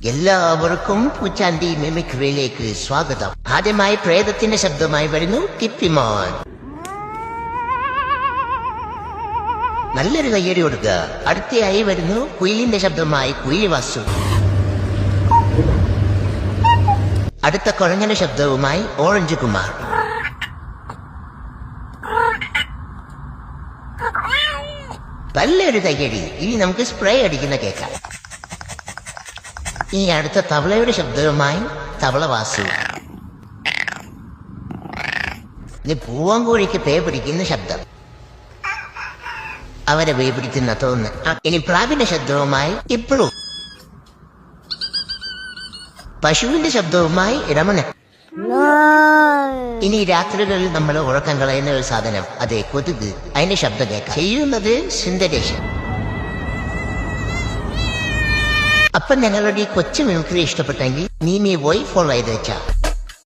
എല്ലാവർക്കും പൂച്ചാണ്ടി മിമിക്രിയിലേക്ക് സ്വാഗതം. ആദ്യമായി പ്രേതത്തിന്റെ ശബ്ദമായി വരുന്നു കിപ്പിമോൻ. നല്ലൊരു കയ്യടി കൊടുക്കുക. അടുത്തയായി വരുന്നു കുയിലിന്റെ ശബ്ദമായി കുയിലി വാസു. അടുത്ത കുഴഞ്ഞന്റെ ശബ്ദവുമായി ഓറഞ്ച് കുമാർ. നല്ലൊരു കയ്യടി. ഇനി നമുക്ക് സ്പ്രേ അടിക്കുന്ന കേൾക്കാം. ഈ അടുത്ത തവളയുടെ ശബ്ദവുമായി തവള വാസു. ഇനി പൂവാങ്കോഴിക്ക് പേ പിടിക്കുന്ന ശബ്ദം, അവരെ പേ പിടിക്കുന്ന തോന്നുന്നു. ഇനി പ്രാവിന്റെ ശബ്ദവുമായി ഇപ്പോഴും. പശുവിന്റെ ശബ്ദവുമായി രമണൻ. ഇനി രാത്രികളിൽ നമ്മൾ ഉറക്കം കളയുന്ന ഒരു സാധനം, അതെ കൊതുക്. അതിന്റെ ശബ്ദം കേൾക്കാം. ചെയ്യുന്നത് സുന്ദരേശൻ. അപ്പം ഞങ്ങളുടെ ഈ കൊച്ചു മിമിക്രി ഇഷ്ടപ്പെട്ടെങ്കിൽ നീ പോയി ഫോളോ ചെയ്ത് വെച്ചാ.